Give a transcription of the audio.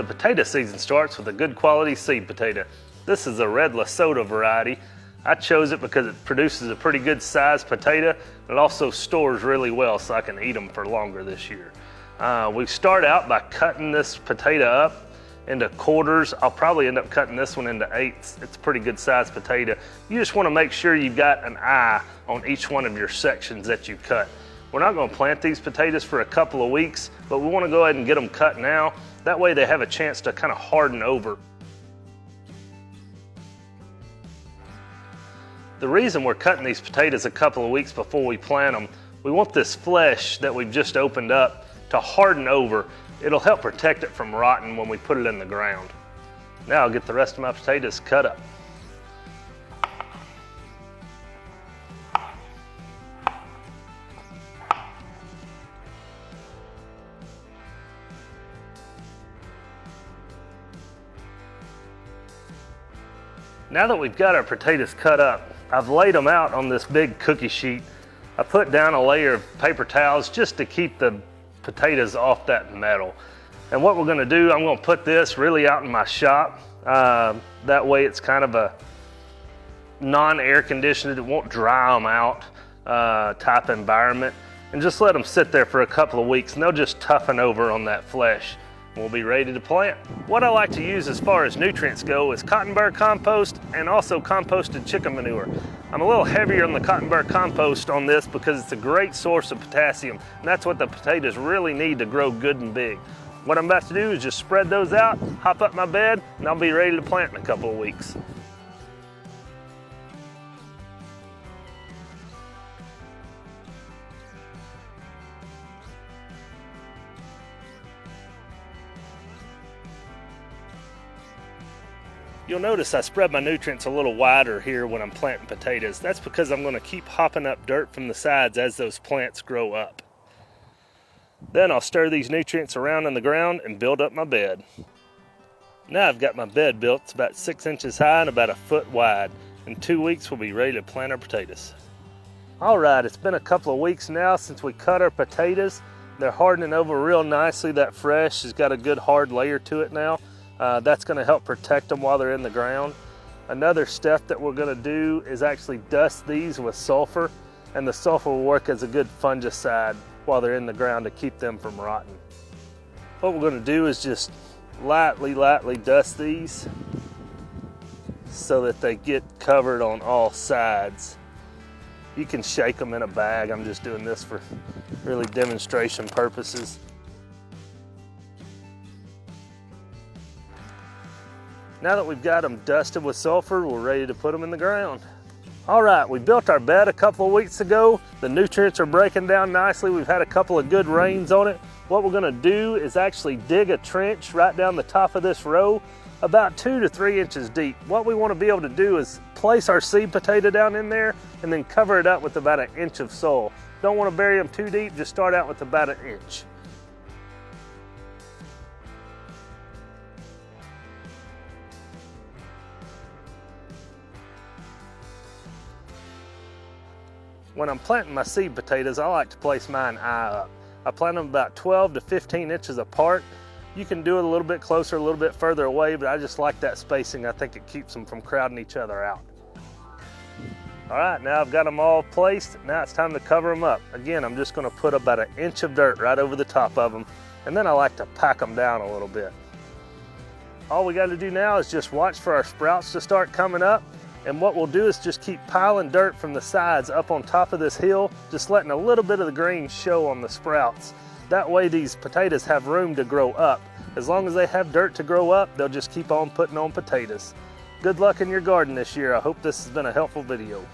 The potato season starts with a good quality seed potato. This is a red Lesotho variety. I chose it because it produces a pretty good sized potato. It also stores really well, so I can eat them for longer this year. We start out by cutting this potato up into quarters. I'll probably end up cutting this one into eighths. It's a pretty good sized potato. You just want to make sure you've got an eye on each one of your sections that you cut. We're not going to plant these potatoes for a couple of weeks, but we want to go ahead and get them cut now. That way they have a chance to kind of harden over. The reason we're cutting these potatoes a couple of weeks before we plant them, we want this flesh that we've just opened up to harden over. It'll help protect it from rotting when we put it in the ground. Now I'll get the rest of my potatoes cut up. Now that we've got our potatoes cut up, I've laid them out on this big cookie sheet. I put down a layer of paper towels just to keep the potatoes off that metal. And what we're gonna do, I'm gonna put this really out in my shop. That way it's kind of a non-air conditioned, it won't dry them out type environment. And just let them sit there for a couple of weeks and they'll just toughen over on that flesh. We'll be ready to plant. What I like to use as far as nutrients go is cotton burr compost and also composted chicken manure. I'm a little heavier on the cotton burr compost on this because it's a great source of potassium, and that's what the potatoes really need to grow good and big. What I'm about to do is just spread those out, hop up my bed, and I'll be ready to plant in a couple of weeks. You'll notice I spread my nutrients a little wider here when I'm planting potatoes. That's because I'm going to keep hopping up dirt from the sides as those plants grow up. Then I'll stir these nutrients around in the ground and build up my bed. Now I've got my bed built. It's about 6 inches high and about a foot wide. In 2 weeks we'll be ready to plant our potatoes. Alright, it's been a couple of weeks now since we cut our potatoes. They're hardening over real nicely. That fresh has got a good hard layer to it now. That's going to help protect them while they're in the ground. Another step that we're going to do is actually dust these with sulfur, and the sulfur will work as a good fungicide while they're in the ground to keep them from rotting. What we're going to do is just lightly dust these so that they get covered on all sides. You can shake them in a bag. I'm just doing this for really demonstration purposes. Now that we've got them dusted with sulfur, we're ready to put them in the ground. All right, we built our bed a couple of weeks ago. The nutrients are breaking down nicely. We've had a couple of good rains on it. What we're gonna do is actually dig a trench right down the top of this row, about 2 to 3 inches deep. What we wanna be able to do is place our seed potato down in there and then cover it up with about 1 inch of soil. Don't wanna bury them too deep, just start out with about 1 inch. When I'm planting my seed potatoes, I like to place mine eye up. I plant them about 12 to 15 inches apart. You can do it a little bit closer, a little bit further away, but I just like that spacing. I think it keeps them from crowding each other out. All right, now I've got them all placed. Now it's time to cover them up. Again, I'm just gonna put about 1 inch of dirt right over the top of them, and then I like to pack them down a little bit. All we gotta do now is just watch for our sprouts to start coming up. And what we'll do is just keep piling dirt from the sides up on top of this hill, just letting a little bit of the green show on the sprouts. That way these potatoes have room to grow up. As long as they have dirt to grow up, they'll just keep on putting on potatoes. Good luck in your garden this year. I hope this has been a helpful video.